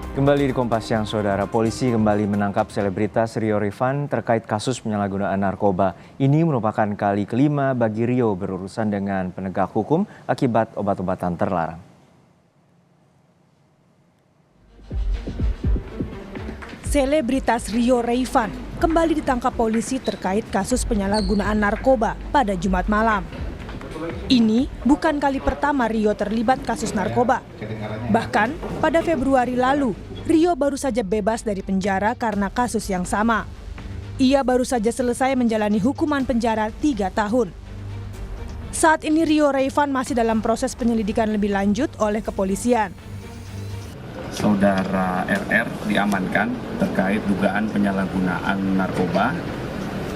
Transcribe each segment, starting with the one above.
Kembali di Kompas Siang, Saudara. Polisi kembali menangkap selebritas Rio Rifan terkait kasus penyalahgunaan narkoba. Ini merupakan kali kelima bagi Rio berurusan dengan penegak hukum akibat obat-obatan terlarang. Selebritas Rio Rifan kembali ditangkap polisi terkait kasus penyalahgunaan narkoba pada Jumat malam. Ini bukan kali pertama Rio terlibat kasus narkoba. Bahkan pada Februari lalu, Rio baru saja bebas dari penjara karena kasus yang sama. Ia baru saja selesai menjalani hukuman penjara 3 tahun. Saat ini Rio Rifan masih dalam proses penyelidikan lebih lanjut oleh kepolisian. Saudara RR diamankan terkait dugaan penyalahgunaan narkoba.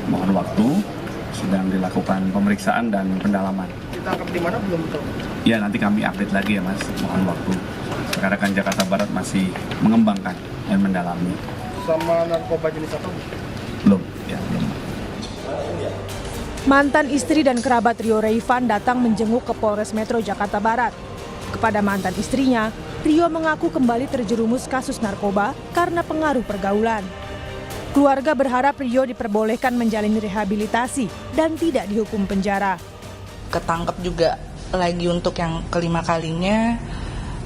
Mohon waktu, sedang dilakukan pemeriksaan dan pendalaman. Ditangkap di mana belum tahu? Ya, nanti kami update lagi ya Mas, mohon waktu. Sekarang kan Jakarta Barat masih mengembangkan dan mendalami. Sama narkoba jenis apa? Belum, ya belum. Mantan istri dan kerabat Rio Rifan datang menjenguk ke Polres Metro Jakarta Barat. Kepada mantan istrinya, Rio mengaku kembali terjerumus kasus narkoba karena pengaruh pergaulan. Keluarga berharap Rio diperbolehkan menjalani rehabilitasi dan tidak dihukum penjara. Ketangkep juga lagi untuk yang kelima kalinya,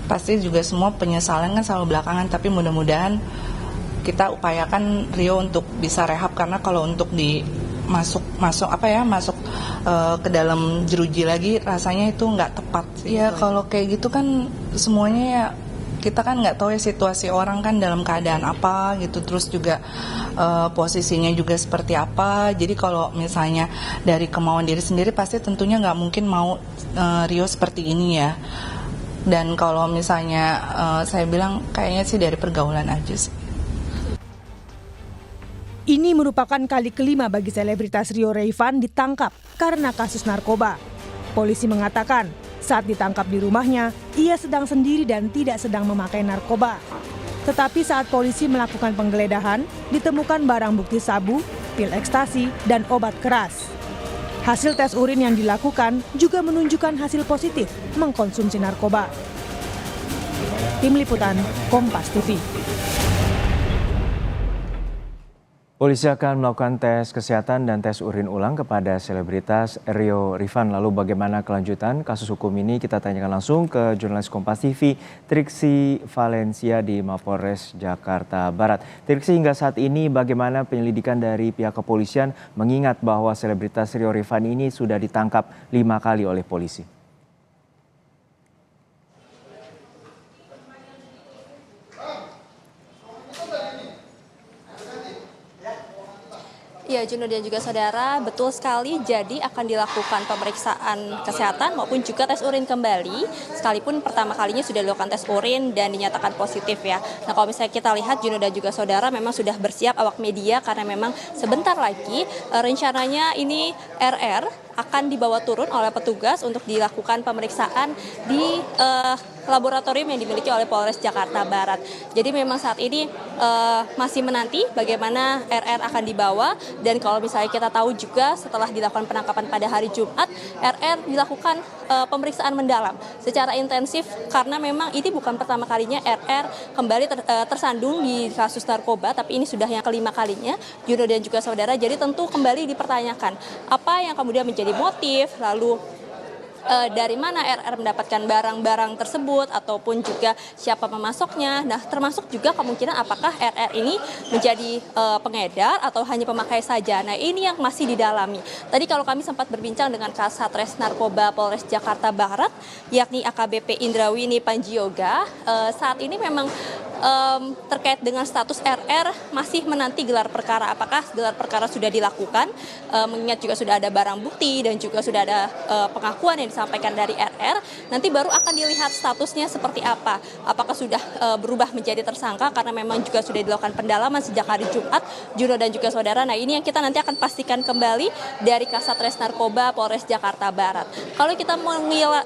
pasti juga semua penyesalan kan selalu belakangan, tapi mudah-mudahan kita upayakan Rio untuk bisa rehab, karena kalau untuk masuk ke dalam jeruji lagi rasanya itu nggak tepat. Ya kalau kayak gitu kan semuanya ya kita kan nggak tahu ya situasi orang kan dalam keadaan apa gitu, terus juga posisinya juga seperti apa. Jadi kalau misalnya dari kemauan diri sendiri pasti tentunya nggak mungkin mau Rio seperti ini ya. Dan kalau misalnya saya bilang kayaknya sih dari pergaulan aja sih. Ini merupakan kali kelima bagi selebritas Rio Rifan ditangkap karena kasus narkoba. Polisi mengatakan saat ditangkap di rumahnya, ia sedang sendiri dan tidak sedang memakai narkoba. Tetapi saat polisi melakukan penggeledahan, ditemukan barang bukti sabu, pil ekstasi, dan obat keras. Hasil tes urin yang dilakukan juga menunjukkan hasil positif mengkonsumsi narkoba. Tim Liputan, Kompas TV. Polisi akan melakukan tes kesehatan dan tes urin ulang kepada selebritas Rio Rifan. Lalu bagaimana kelanjutan kasus hukum ini? Kita tanyakan langsung ke jurnalis Kompas TV, Triksi Valencia di Mapolres Jakarta Barat. Triksi, hingga saat ini bagaimana penyelidikan dari pihak kepolisian mengingat bahwa selebritas Rio Rifan ini sudah ditangkap 5 kali oleh polisi? Ya, Juno dan juga saudara, betul sekali. Jadi akan dilakukan pemeriksaan kesehatan maupun juga tes urin kembali. Sekalipun pertama kalinya sudah dilakukan tes urin dan dinyatakan positif ya. Nah, kalau misalnya kita lihat Juno dan juga saudara memang sudah bersiap awak media karena memang sebentar lagi rencananya ini RR akan dibawa turun oleh petugas untuk dilakukan pemeriksaan di laboratorium yang dimiliki oleh Polres Jakarta Barat. Jadi memang saat ini masih menanti bagaimana RR akan dibawa, dan kalau misalnya kita tahu juga setelah dilakukan penangkapan pada hari Jumat, RR dilakukan pemeriksaan mendalam secara intensif karena memang ini bukan pertama kalinya RR kembali tersandung di kasus narkoba, tapi ini sudah yang kelima kalinya, Juno dan juga saudara. Jadi tentu kembali dipertanyakan apa yang kemudian menjadi motif, lalu dari mana RR mendapatkan barang-barang tersebut ataupun juga siapa pemasoknya. Nah, termasuk juga kemungkinan apakah RR ini menjadi pengedar atau hanya pemakai saja. Nah, ini yang masih didalami. Tadi kalau kami sempat berbincang dengan Kasat Narkoba Polres Jakarta Barat, yakni AKBP Indrawini Panjioga, saat ini memang terkait dengan status RR masih menanti gelar perkara. Apakah gelar perkara sudah dilakukan, mengingat juga sudah ada barang bukti dan juga sudah ada pengakuan yang disampaikan dari RR, nanti baru akan dilihat statusnya seperti apa. Apakah sudah berubah menjadi tersangka karena memang juga sudah dilakukan pendalaman sejak hari Jumat, Juno dan juga saudara. Nah, ini yang kita nanti akan pastikan kembali dari Kasat Narkoba Polres Jakarta Barat. Kalau kita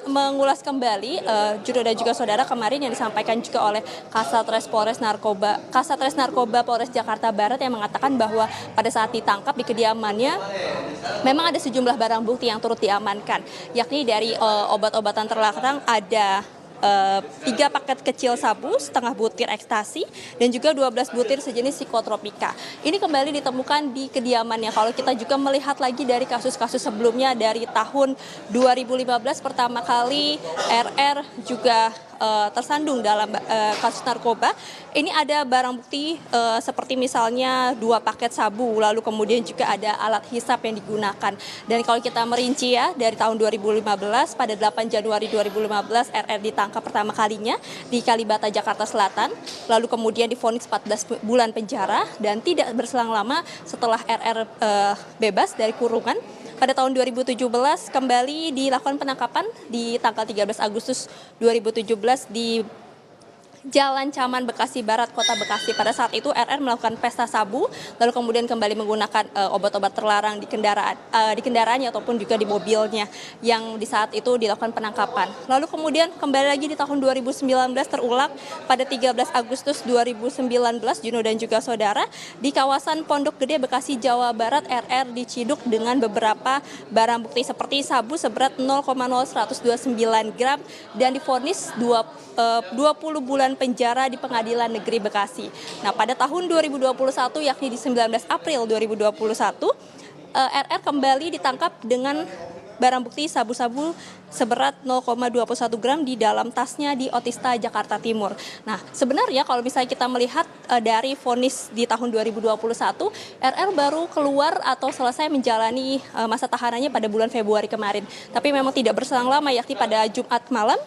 mengulas kembali, Juno dan juga saudara, kemarin yang disampaikan juga oleh Kasat Narkoba Polres Jakarta Barat yang mengatakan bahwa pada saat ditangkap di kediamannya memang ada sejumlah barang bukti yang turut diamankan, yakni dari obat-obatan terlarang ada 3 paket kecil sabu, setengah butir ekstasi, dan juga 12 butir sejenis psikotropika. Ini kembali ditemukan di kediamannya. Kalau kita juga melihat lagi dari kasus-kasus sebelumnya dari tahun 2015 pertama kali RR juga tersandung dalam kasus narkoba. Ini ada barang bukti seperti misalnya 2 paket sabu, lalu kemudian juga ada alat hisap yang digunakan. Dan kalau kita merinci ya, dari tahun 2015 pada 8 Januari 2015 RR ditangkap pertama kalinya di Kalibata, Jakarta Selatan, lalu kemudian divonis 14 bulan penjara dan tidak berselang lama setelah RR bebas dari kurungan. Pada tahun 2017 kembali dilakukan penangkapan di tanggal 13 Agustus 2017 di Jalan Caman, Bekasi Barat, Kota Bekasi. Pada saat itu RR melakukan pesta sabu, lalu kemudian kembali menggunakan obat-obat terlarang di kendaraannya ataupun juga di mobilnya yang di saat itu dilakukan penangkapan. Lalu kemudian kembali lagi di tahun 2019 terulang pada 13 Agustus 2019 Juno dan juga saudara di kawasan Pondok Gede, Bekasi, Jawa Barat, RR diciduk dengan beberapa barang bukti seperti sabu seberat 0,0129 gram dan divonis 20 bulan penjara di Pengadilan Negeri Bekasi. Nah, pada tahun 2021 yakni di 19 April 2021 RR kembali ditangkap dengan barang bukti sabu-sabu seberat 0,21 gram di dalam tasnya di Otista, Jakarta Timur. Nah, sebenarnya kalau misalnya kita melihat dari vonis di tahun 2021, RR baru keluar atau selesai menjalani masa tahanannya pada bulan Februari kemarin. Tapi memang tidak berselang lama, yakni pada Jumat malam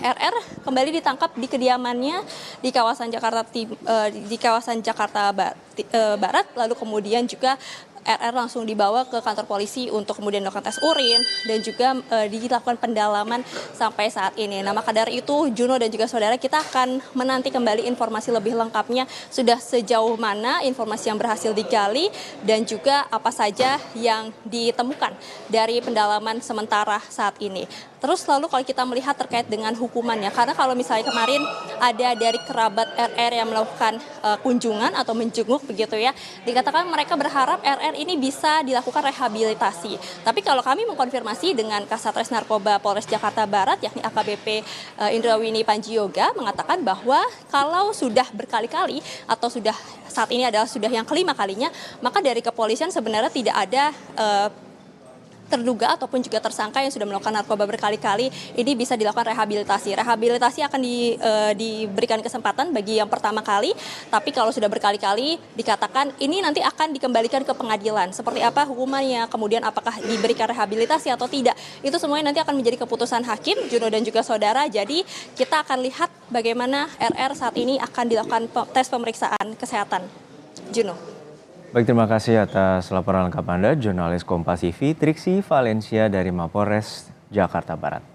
RR kembali ditangkap di kediamannya di kawasan Jakarta Barat, lalu kemudian juga RR langsung dibawa ke kantor polisi untuk kemudian melakukan tes urin dan juga dilakukan pendalaman sampai saat ini. Nah, maka dari itu Juno dan juga saudara, kita akan menanti kembali informasi lebih lengkapnya sudah sejauh mana informasi yang berhasil digali dan juga apa saja yang ditemukan dari pendalaman sementara saat ini. Terus lalu kalau kita melihat terkait dengan hukumannya, karena kalau misalnya kemarin ada dari kerabat RR yang melakukan kunjungan atau menjenguk begitu ya, dikatakan mereka berharap RR ini bisa dilakukan rehabilitasi. Tapi kalau kami mengkonfirmasi dengan Kasatres Narkoba Polres Jakarta Barat, yakni AKBP Indrawini Panjioga, mengatakan bahwa kalau sudah berkali-kali atau sudah saat ini adalah sudah yang kelima kalinya, maka dari kepolisian sebenarnya tidak ada terduga ataupun juga tersangka yang sudah melakukan narkoba berkali-kali ini bisa dilakukan rehabilitasi. Rehabilitasi akan diberikan kesempatan bagi yang pertama kali, tapi kalau sudah berkali-kali dikatakan ini nanti akan dikembalikan ke pengadilan. Seperti apa hukumannya, kemudian apakah diberikan rehabilitasi atau tidak, itu semuanya nanti akan menjadi keputusan hakim, Juno dan juga saudara. Jadi kita akan lihat bagaimana RR saat ini akan dilakukan tes pemeriksaan kesehatan. Juno. Baik, terima kasih atas laporan lengkap Anda, jurnalis Kompas TV Triksi Valencia dari Mapolres Jakarta Barat.